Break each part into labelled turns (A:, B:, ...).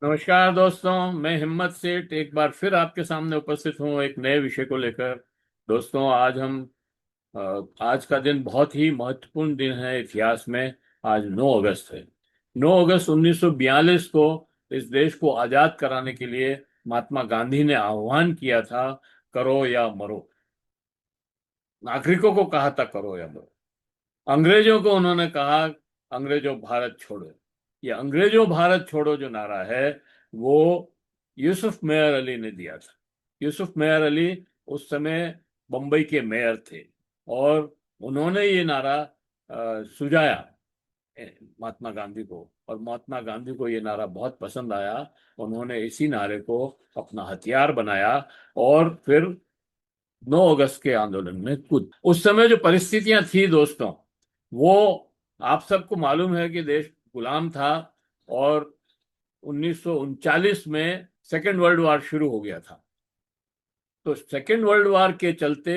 A: नमस्कार दोस्तों, मैं हिम्मत सेठ एक बार फिर आपके सामने उपस्थित हूँ एक नए विषय को लेकर। दोस्तों, आज का दिन बहुत ही महत्वपूर्ण दिन है इतिहास में। आज 9 अगस्त है। 9 अगस्त 1942 को इस देश को आजाद कराने के लिए महात्मा गांधी ने आह्वान किया था, करो या मरो। नागरिकों को कहा था करो या मरो। अंग्रेजों को उन्होंने कहा, अंग्रेजों भारत छोड़ो। ये अंग्रेजों भारत छोड़ो जो नारा है, वो यूसुफ मेयर अली ने दिया था। यूसुफ मेयर अली उस समय बम्बई के मेयर थे और उन्होंने ये नारा सुझाया महात्मा गांधी को, और महात्मा गांधी को ये नारा बहुत पसंद आया। उन्होंने इसी नारे को अपना हथियार बनाया और फिर 9 अगस्त के आंदोलन में कूद। उस समय जो परिस्थितियां थी दोस्तों, वो आप सबको मालूम है कि देश गुलाम था और 1939 में सेकेंड वर्ल्ड वॉर शुरू हो गया था। तो सेकेंड वर्ल्ड वॉर के चलते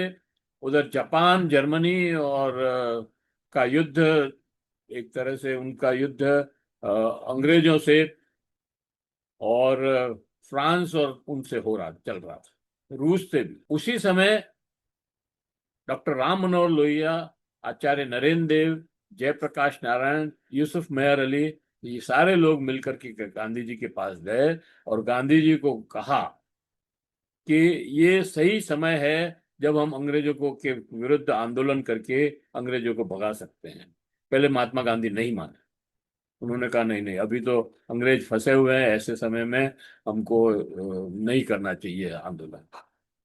A: उधर जापान, जर्मनी और का युद्ध, एक तरह से उनका युद्ध अंग्रेजों से और फ्रांस और उनसे चल रहा था, रूस से भी। उसी समय डॉक्टर राम मनोहर लोहिया, आचार्य नरेंद्र देव, जयप्रकाश नारायण, यूसुफ मेहर अली, ये सारे लोग मिलकर के गांधी जी के पास गए और गांधी जी को कहा कि ये सही समय है जब हम अंग्रेजों को के विरुद्ध आंदोलन करके अंग्रेजों को भगा सकते हैं। पहले महात्मा गांधी नहीं माने। उन्होंने कहा नहीं नहीं, अभी तो अंग्रेज फंसे हुए हैं, ऐसे समय में हमको नहीं करना चाहिए आंदोलन।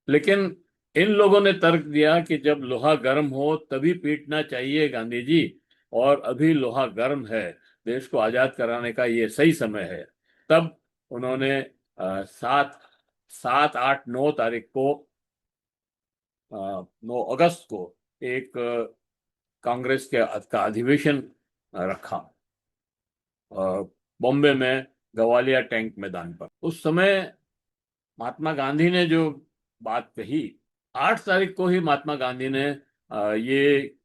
A: लेकिन इन लोगों ने तर्क दिया कि जब लोहा गर्म हो तभी पीटना चाहिए गांधी जी, और अभी लोहा गर्म है, देश को आजाद कराने का ये सही समय है। तब उन्होंने 7 8 9 तारीख को, 9 अगस्त को एक कांग्रेस का अधिवेशन रखा बॉम्बे में, गवालिया टैंक मैदान पर। उस समय महात्मा गांधी ने जो बात कही, 8 तारीख को ही महात्मा गांधी ने ये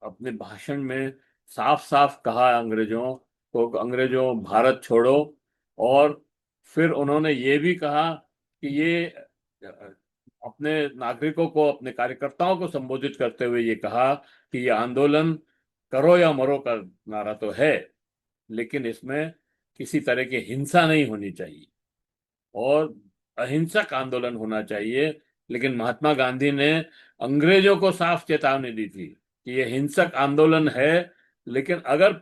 A: अपने भाषण में साफ साफ कहा अंग्रेजों को, अंग्रेजों भारत छोड़ो। और फिर उन्होंने ये भी कहा कि ये अपने नागरिकों को, अपने कार्यकर्ताओं को संबोधित करते हुए ये कहा कि ये आंदोलन करो या मरो का नारा तो है, लेकिन इसमें किसी तरह की हिंसा नहीं होनी चाहिए और अहिंसक आंदोलन होना चाहिए। लेकिन महात्मा गांधी ने अंग्रेजों को साफ चेतावनी दी थी कि यह हिंसक आंदोलन है, लेकिन अगर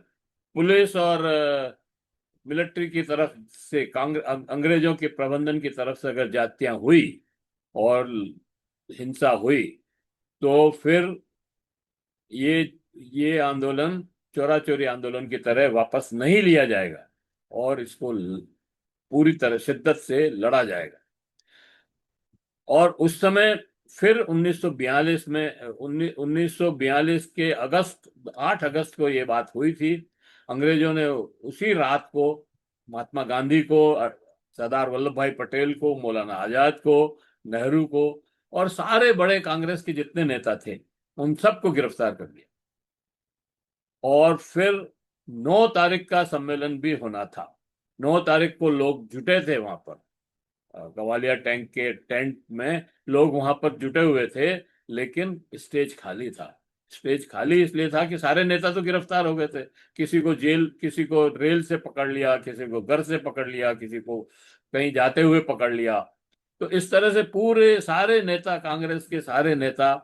A: पुलिस और मिलिट्री की तरफ से, अंग्रेजों के प्रबंधन की तरफ से अगर जातियां हुई और हिंसा हुई, तो फिर ये ये आंदोलन चोरा चोरी आंदोलन की तरह वापस नहीं लिया जाएगा और इसको पूरी तरह शिद्दत से लड़ा जाएगा। और उस समय फिर 1942 में, 1942 के 8 अगस्त को ये बात हुई थी। अंग्रेजों ने उसी रात को महात्मा गांधी को, सरदार वल्लभ भाई पटेल को, मौलाना आजाद को, नेहरू को और सारे बड़े कांग्रेस के जितने नेता थे, उन सबको गिरफ्तार कर लिया। और फिर 9 तारीख का सम्मेलन भी होना था। 9 तारीख को लोग जुटे थे वहां पर, गवालिया टैंक के टेंट में लोग वहां पर जुटे हुए थे, लेकिन स्टेज खाली था। स्टेज खाली इसलिए था कि सारे नेता तो गिरफ्तार हो गए थे। किसी को जेल, किसी को रेल से पकड़ लिया, किसी को घर से पकड़ लिया, किसी को कहीं जाते हुए पकड़ लिया। तो इस तरह से पूरे सारे नेता, कांग्रेस के सारे नेता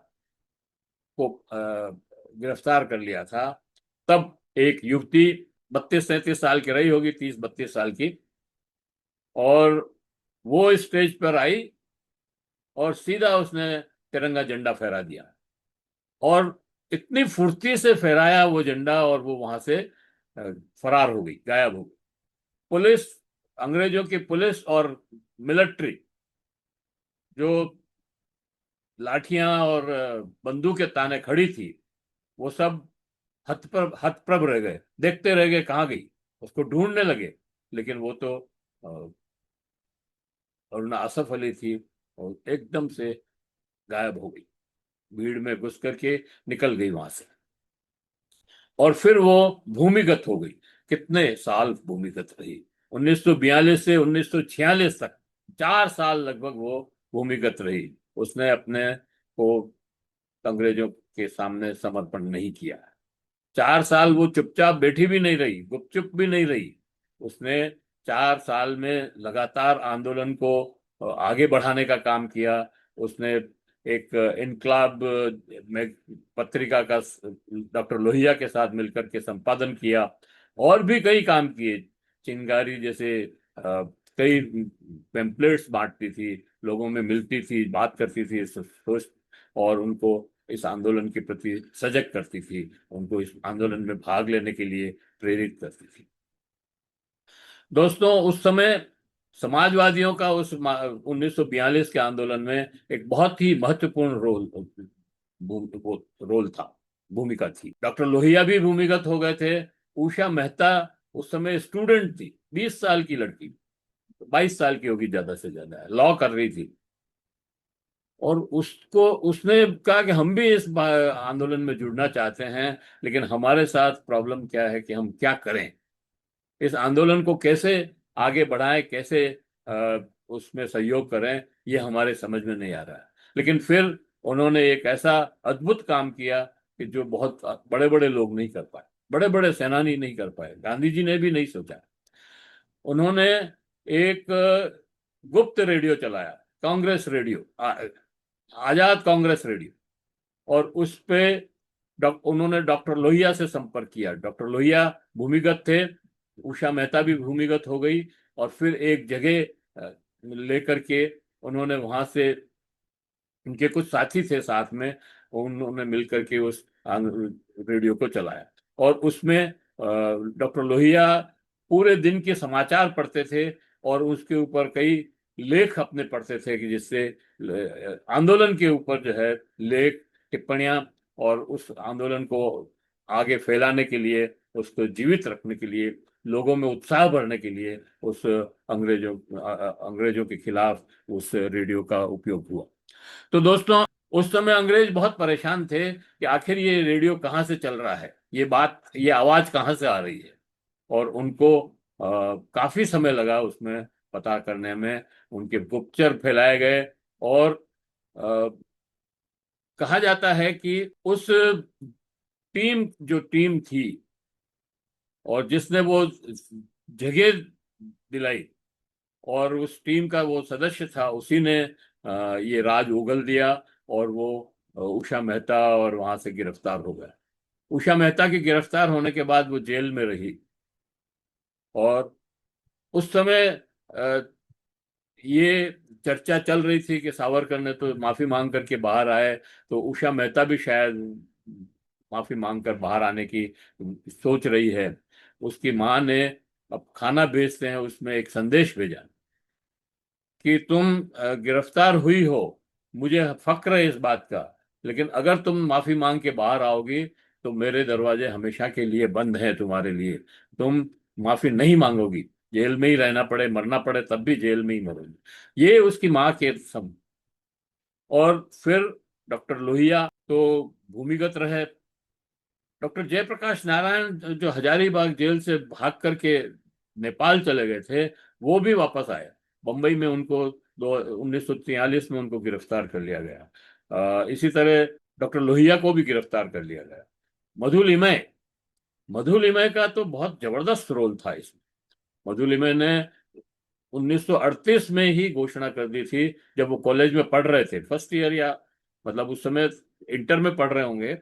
A: को गिरफ्तार कर लिया था। तब एक युवती 32 33 साल की रही होगी, 30 32 साल की, और वो स्टेज पर आई और सीधा उसने तिरंगा झंडा फहरा दिया। और इतनी फुर्ती से फहराया वो झंडा, और वो वहां से फरार हो गई, गायब हो गई। पुलिस, अंग्रेजों की पुलिस और मिलिट्री, जो लाठियां और बंदूकें ताने खड़ी थी, वो सब हतप्रभ रह गए, देखते रह गए कहाँ गई। उसको ढूंढने लगे, लेकिन वो तो अरुणा असफ अली थी और एकदम से गायब हो गई, भीड़ में घुस करके निकल गई वहां से। और फिर वो भूमिगत हो गई। कितने साल भूमिगत रही, 1942 से 1946 तक 4 साल लगभग वो भूमिगत रही। उसने अपने को अंग्रेजों के सामने समर्पण नहीं किया। 4 साल वो चुपचाप बैठी भी नहीं रही, गुपचुप भी नहीं रही। उसने 4 साल में लगातार आंदोलन को आगे बढ़ाने का काम किया। उसने एक इनकलाब में पत्रिका का डॉक्टर लोहिया के साथ मिलकर के संपादन किया, और भी कई काम किए। चिंगारी जैसे कई पेम्पलेट्स बांटती थी, लोगों में मिलती थी, बात करती थी, सोच, और उनको इस आंदोलन के प्रति सजग करती थी, उनको इस आंदोलन में भाग लेने के लिए प्रेरित करती थी। दोस्तों, उस समय समाजवादियों का उस 1942 के आंदोलन में एक बहुत ही महत्वपूर्ण रोल था, भूमिका थी। डॉक्टर लोहिया भी भूमिगत हो गए थे। उषा मेहता उस समय स्टूडेंट थी, 20 साल की लड़की, 22 साल की होगी ज्यादा से ज्यादा, लॉ कर रही थी। और उसको उसने कहा कि हम भी इस आंदोलन में जुड़ना चाहते हैं, लेकिन हमारे साथ प्रॉब्लम क्या है कि हम क्या करें, इस आंदोलन को कैसे आगे बढ़ाएं, कैसे उसमें सहयोग करें, ये हमारे समझ में नहीं आ रहा है। लेकिन फिर उन्होंने एक ऐसा अद्भुत काम किया कि जो बहुत बड़े बड़े लोग नहीं कर पाए, बड़े बड़े सेनानी नहीं कर पाए, गांधी जी ने भी नहीं सोचा। उन्होंने एक गुप्त रेडियो चलाया, कांग्रेस रेडियो, आजाद कांग्रेस रेडियो। और उस पे उन्होंने डॉक्टर लोहिया से संपर्क किया। डॉक्टर लोहिया भूमिगत थे, उषा मेहता भी भूमिगत हो गई, और फिर एक जगह लेकर के उन्होंने वहां से, उनके कुछ साथी थे साथ में, उन्होंने मिलकर के उस रेडियो को चलाया। और उसमें डॉक्टर लोहिया पूरे दिन के समाचार पढ़ते थे, और उसके ऊपर कई लेख अपने पढ़ते थे, कि जिससे आंदोलन के ऊपर जो है लेख, टिप्पणियां, और उस आंदोलन को आगे फैलाने के लिए, उसको जीवित रखने के लिए, लोगों में उत्साह भरने के लिए उस अंग्रेजों के खिलाफ उस रेडियो का उपयोग हुआ। तो दोस्तों, उस समय अंग्रेज बहुत परेशान थे कि आखिर ये रेडियो कहाँ से चल रहा है, ये आवाज कहाँ से आ रही है। और उनको काफी समय लगा उसमें पता करने में। उनके गुप्तचर फैलाए गए, और अ, कहा जाता है कि उस टीम थी, और जिसने वो जगह दिलाई, और उस टीम का वो सदस्य था, उसी ने ये राज उगल दिया, और वो उषा मेहता और वहां से गिरफ्तार हो गया। उषा मेहता के गिरफ्तार होने के बाद वो जेल में रही। और उस समय ये चर्चा चल रही थी कि सावरकर ने तो माफी मांग करके बाहर आए, तो उषा मेहता भी शायद माफी मांग कर बाहर आने की सोच रही है। उसकी माँ ने, अब खाना भेजते हैं, उसमें एक संदेश भेजा कि तुम गिरफ्तार हुई हो, मुझे फक्र है इस बात का, लेकिन अगर तुम माफी मांग के बाहर आओगी तो मेरे दरवाजे हमेशा के लिए बंद हैं तुम्हारे लिए। तुम माफी नहीं मांगोगी, जेल में ही रहना पड़े, मरना पड़े, तब भी जेल में ही मरोगी। ये उसकी माँ के सब। और फिर डॉक्टर लोहिया तो भूमिगत रहे। डॉक्टर जयप्रकाश नारायण जो हजारीबाग जेल से भाग करके नेपाल चले गए थे, वो भी वापस आए। बंबई में उनको 1943 में उनको गिरफ्तार कर लिया गया। इसी तरह डॉक्टर लोहिया को भी गिरफ्तार कर लिया गया। मधु लिमय मधु लिमय का तो बहुत जबरदस्त रोल था इसमें। मधु लिमय ने 1938 में ही घोषणा कर दी थी, जब वो कॉलेज में पढ़ रहे थे, फर्स्ट ईयर, या मतलब उस समय इंटर में पढ़ रहे होंगे।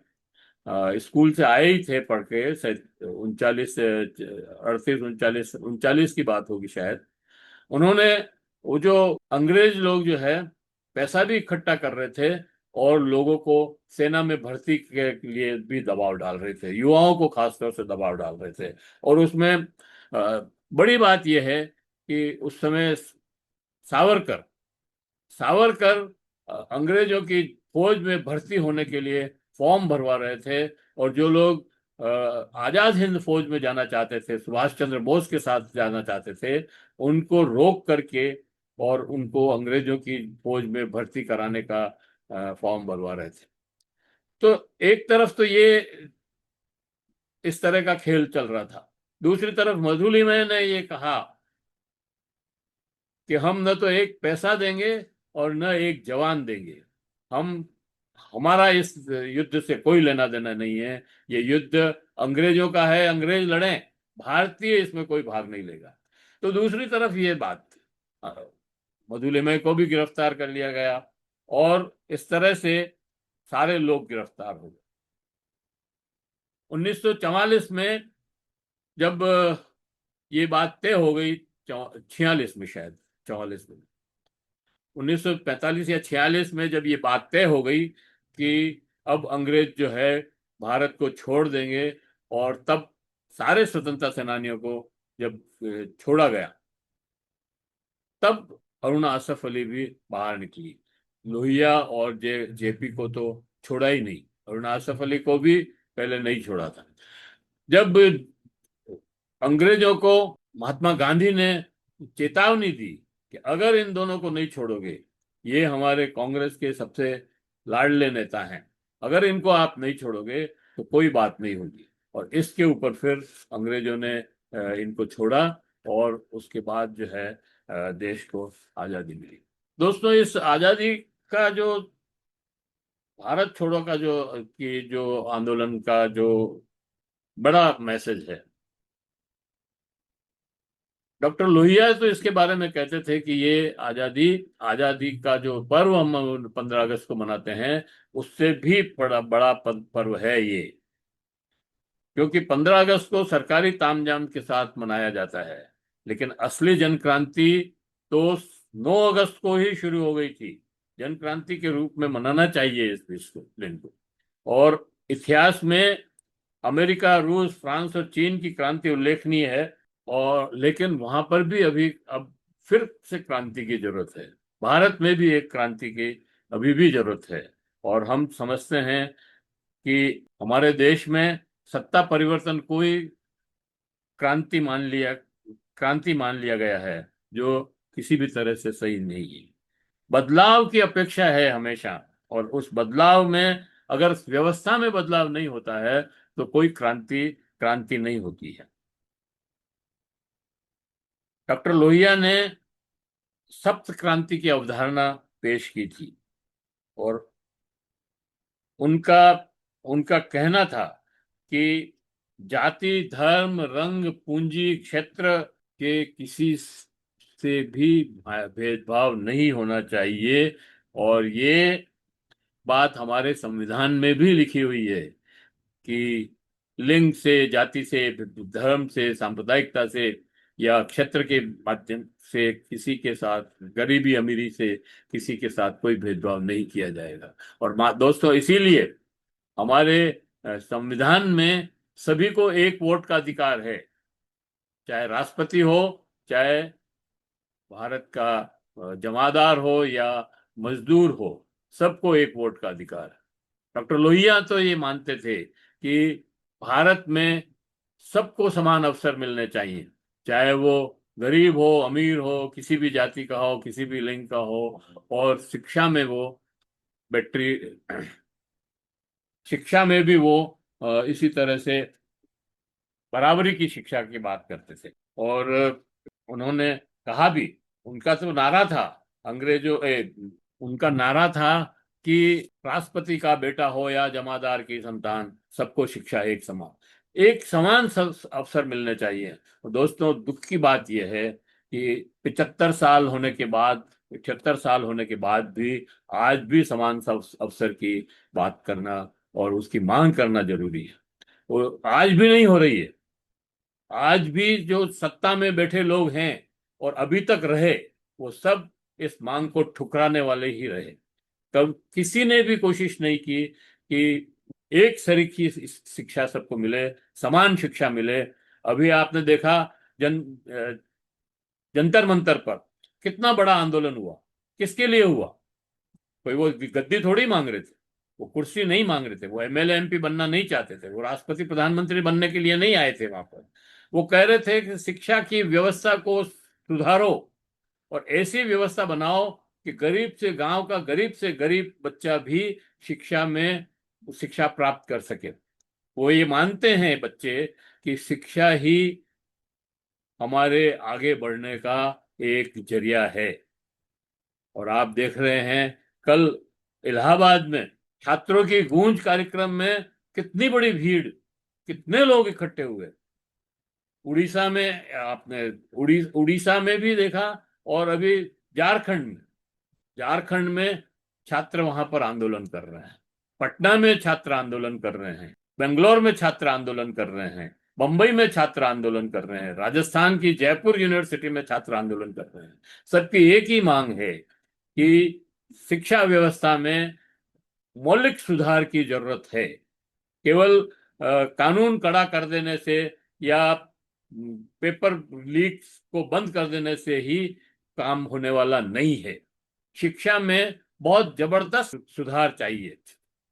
A: स्कूल से आए ही थे पढ़ के, शायद 39 38 39 39 की बात होगी शायद। उन्होंने, वो जो अंग्रेज लोग जो है पैसा भी इकट्ठा कर रहे थे, और लोगों को सेना में भर्ती के लिए भी दबाव डाल रहे थे, युवाओं को खासतौर से दबाव डाल रहे थे। और उसमें बड़ी बात यह है कि उस समय सावरकर सावरकर अंग्रेजों की फौज में भर्ती होने के लिए फॉर्म भरवा रहे थे। और जो लोग आजाद हिंद फौज में जाना चाहते थे, सुभाष चंद्र बोस के साथ जाना चाहते थे, उनको रोक करके और उनको अंग्रेजों की फौज में भर्ती कराने का फॉर्म भरवा रहे थे। तो एक तरफ तो ये इस तरह का खेल चल रहा था, दूसरी तरफ मधुलिमय ने ये कहा कि हम न तो एक पैसा देंगे और न एक जवान देंगे। हम हमारा इस युद्ध से कोई लेना देना नहीं है। ये युद्ध अंग्रेजों का है, अंग्रेज लड़ें, भारतीय इसमें कोई भाग नहीं लेगा। तो दूसरी तरफ ये बात, मधुलिमय को भी गिरफ्तार कर लिया गया और इस तरह से सारे लोग गिरफ्तार हो गए। 1944 में जब ये बात तय हो गई, 46 में शायद, 44 में, 1945 या 46 में जब ये बात तय हो गई कि अब अंग्रेज जो है भारत को छोड़ देंगे, और तब सारे स्वतंत्रता सेनानियों को जब छोड़ा गया, तब अरुणा असफ अली भी बाहर निकली। लोहिया और जेपी को तो छोड़ा ही नहीं, अरुणा असफ अली को भी पहले नहीं छोड़ा था। जब अंग्रेजों को महात्मा गांधी ने चेतावनी दी कि अगर इन दोनों को नहीं छोड़ोगे, ये हमारे कांग्रेस के सबसे लाडले नेता हैं, अगर इनको आप नहीं छोड़ोगे तो कोई बात नहीं होगी, और इसके ऊपर फिर अंग्रेजों ने इनको छोड़ा, और उसके बाद जो है देश को आजादी मिली। दोस्तों, इस आजादी का जो भारत छोड़ो का जो आंदोलन का जो बड़ा मैसेज है, डॉक्टर लोहिया तो इसके बारे में कहते थे कि ये आजादी आजादी का जो पर्व हम 15 अगस्त को मनाते हैं, उससे भी बड़ा बड़ा पर्व है ये, क्योंकि 15 अगस्त को सरकारी तामझाम के साथ मनाया जाता है, लेकिन असली जन क्रांति तो 9 अगस्त को ही शुरू हो गई थी। जन क्रांति के रूप में मनाना चाहिए इस दिन को। और इतिहास में अमेरिका, रूस, फ्रांस और चीन की क्रांति उल्लेखनीय है, और लेकिन वहां पर भी अभी अब फिर से क्रांति की जरूरत है। भारत में भी एक क्रांति की अभी भी जरूरत है, और हम समझते हैं कि हमारे देश में सत्ता परिवर्तन को ही क्रांति मान लिया गया है, जो किसी भी तरह से सही नहीं है। बदलाव की अपेक्षा है हमेशा, और उस बदलाव में अगर व्यवस्था में बदलाव नहीं होता है तो कोई क्रांति नहीं होती है। डॉक्टर लोहिया ने सप्त क्रांति की अवधारणा पेश की थी, और उनका उनका कहना था कि जाति, धर्म, रंग, पूंजी, क्षेत्र के किसी से भी भेदभाव नहीं होना चाहिए, और ये बात हमारे संविधान में भी लिखी हुई है कि लिंग से, जाति से, धर्म से, सांप्रदायिकता से या क्षेत्र के माध्यम से किसी के साथ, गरीबी अमीरी से किसी के साथ कोई भेदभाव नहीं किया जाएगा। और दोस्तों, इसीलिए हमारे संविधान में सभी को एक वोट का अधिकार है, चाहे राष्ट्रपति हो, चाहे भारत का जमादार हो या मजदूर हो, सबको एक वोट का अधिकार है। डॉक्टर लोहिया तो ये मानते थे कि भारत में सबको समान अवसर मिलने चाहिए, चाहे वो गरीब हो, अमीर हो, किसी भी जाति का हो, किसी भी लिंग का हो, और बैटरी शिक्षा में भी वो इसी तरह से बराबरी की शिक्षा की बात करते थे। और उन्होंने कहा भी, उनका तो नारा था, उनका नारा था कि राष्ट्रपति का बेटा हो या जमादार की संतान, सबको शिक्षा एक समान अवसर मिलने चाहिए। और दोस्तों, दुख की बात यह है कि 75 साल होने के बाद भी आज भी समान अवसर की बात करना और उसकी मांग करना जरूरी है। वो आज भी नहीं हो रही है। आज भी जो सत्ता में बैठे लोग हैं और अभी तक रहे, वो सब इस मांग को ठुकराने वाले ही रहे। तब किसी ने भी कोशिश नहीं की कि एक सरीखी शिक्षा सबको मिले, समान शिक्षा मिले। अभी आपने देखा जंतर मंतर पर कितना बड़ा आंदोलन हुआ, किसके लिए हुआ? कोई वो गद्दी थोड़ी मांग रहे थे, वो कुर्सी नहीं मांग रहे थे, वो एमएलए एमपी बनना नहीं चाहते थे, वो राष्ट्रपति प्रधानमंत्री बनने के लिए नहीं आए थे वहां पर। वो कह रहे थे कि शिक्षा की व्यवस्था को सुधारो और ऐसी व्यवस्था बनाओ कि गरीब से गांव का गरीब से गरीब बच्चा भी शिक्षा प्राप्त कर सके। वो ये मानते हैं बच्चे कि शिक्षा ही हमारे आगे बढ़ने का एक जरिया है। और आप देख रहे हैं कल इलाहाबाद में छात्रों की गूंज कार्यक्रम में कितनी बड़ी भीड़, कितने लोग इकट्ठे हुए। उड़ीसा में आपने उड़ीसा में भी देखा, और अभी झारखंड में झारखंड में छात्र वहां पर आंदोलन कर रहे हैं, पटना में छात्र आंदोलन कर रहे हैं, बेंगलोर में छात्र आंदोलन कर रहे हैं, बंबई में छात्र आंदोलन कर रहे हैं, राजस्थान की जयपुर यूनिवर्सिटी में छात्र आंदोलन कर रहे हैं। सबकी एक ही मांग है कि शिक्षा व्यवस्था में मौलिक सुधार की जरूरत है। केवल कानून कड़ा कर देने से या पेपर लीक्स को बंद कर देने से ही काम होने वाला नहीं है। शिक्षा में बहुत जबरदस्त सुधार चाहिए,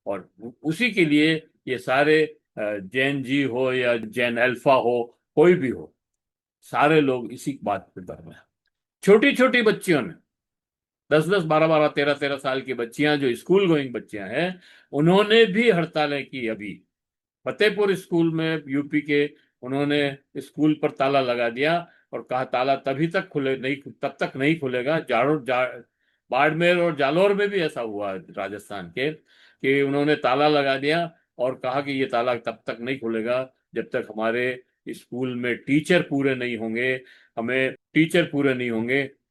A: और उसी के लिए ये सारे जैन जी हो या जैन अल्फा हो, कोई भी हो, सारे लोग इसी बात पे कर रहे हैं। छोटी छोटी बच्चियों ने 10-10, 12-12, 13-13 साल की बच्चियां जो स्कूल गोइंग बच्चियां हैं, उन्होंने भी हड़तालें की। अभी फतेहपुर स्कूल में यूपी के, उन्होंने स्कूल पर ताला लगा दिया और कहा ताला तभी तक खुले नहीं, तब तक नहीं खुलेगा। बाड़मेर और जालौर में भी ऐसा हुआ राजस्थान के, कि उन्होंने ताला लगा दिया और कहा कि ये ताला तब तक नहीं खुलेगा जब तक हमारे स्कूल में टीचर पूरे नहीं होंगे।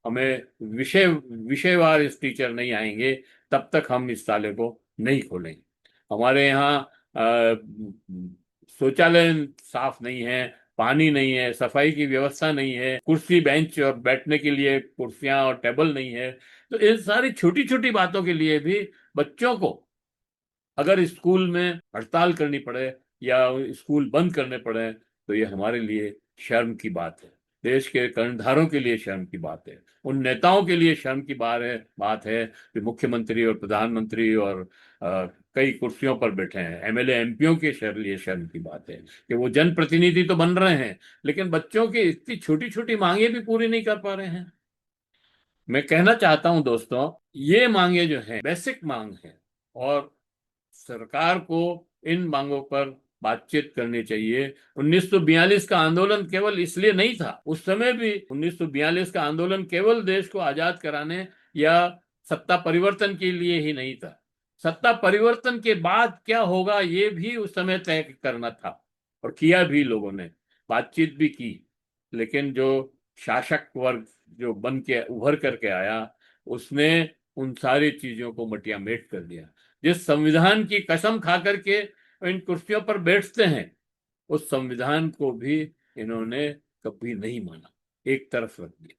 A: हमें विषयवार इस टीचर नहीं आएंगे, तब तक हम इस ताले को नहीं खोलेंगे। हमारे यहाँ शौचालय साफ नहीं है, पानी नहीं है, सफाई की व्यवस्था नहीं है, कुर्सी बेंच और बैठने के लिए कुर्सियां और टेबल नहीं है। तो इन सारी छोटी छोटी बातों के लिए भी बच्चों को अगर स्कूल में हड़ताल करनी पड़े या स्कूल बंद करने पड़े, तो ये हमारे लिए शर्म की बात है। देश के कर्णधारों के लिए शर्म की बात है, उन नेताओं के लिए शर्म की बात है कि मुख्यमंत्री और प्रधानमंत्री और कई कुर्सियों पर बैठे हैं। एमएलए एमपीओं के लिए शर्म की बात है कि वो जनप्रतिनिधि तो बन रहे हैं, लेकिन बच्चों की इतनी छोटी छोटी मांगे भी पूरी नहीं कर पा रहे हैं। मैं कहना चाहता हूं दोस्तों, ये मांगे जो हैं बेसिक मांग है, और सरकार को इन मांगों पर बातचीत करनी चाहिए। 1942 का आंदोलन केवल इसलिए नहीं था, उस समय भी 1942 का आंदोलन केवल देश को आजाद कराने या सत्ता परिवर्तन के लिए ही नहीं था। सत्ता परिवर्तन के बाद क्या होगा ये भी उस समय तय करना था, और किया भी लोगों ने, बातचीत भी की। लेकिन जो शासक वर्ग जो बन के उभर करके आया, उसने उन सारी चीजों को मटिया मेट कर दिया। जिस संविधान की कसम खा करके इन कुर्सियों पर बैठते हैं, उस संविधान को भी इन्होंने कभी नहीं माना, एक तरफ रख दिया।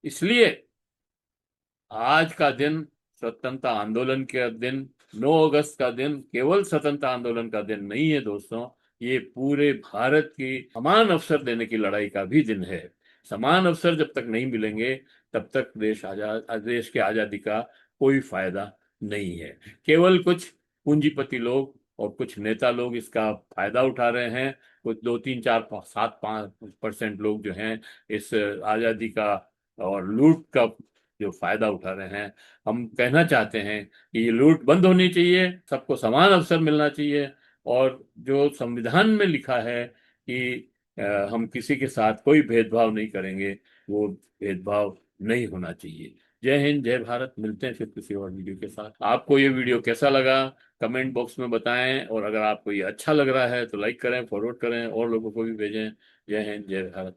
A: इसलिए आज का दिन स्वतंत्रता आंदोलन का दिन, 9 अगस्त का दिन केवल स्वतंत्रता आंदोलन का दिन नहीं है दोस्तों, ये पूरे भारत की समान अवसर देने की लड़ाई का भी दिन है। समान अवसर जब तक नहीं मिलेंगे, तब तक देश के आजादी का कोई फायदा नहीं है। केवल कुछ पूंजीपति लोग और कुछ नेता लोग इसका फायदा उठा रहे हैं। कुछ 2, 3, 4, 7, 5% लोग जो हैं इस आजादी का और लूट का जो फायदा उठा रहे हैं। हम कहना चाहते हैं कि ये लूट बंद होनी चाहिए, सबको समान अवसर मिलना चाहिए, और जो संविधान में लिखा है कि हम किसी के साथ कोई भेदभाव नहीं करेंगे, वो भेदभाव नहीं होना चाहिए। जय हिंद, जय भारत। मिलते हैं फिर किसी और वीडियो के साथ। आपको ये वीडियो कैसा लगा कमेंट बॉक्स में बताएं, और अगर आपको ये अच्छा लग रहा है तो लाइक करें, फॉरवर्ड करें, और लोगों को भी भेजें। जय हिंद, जय भारत।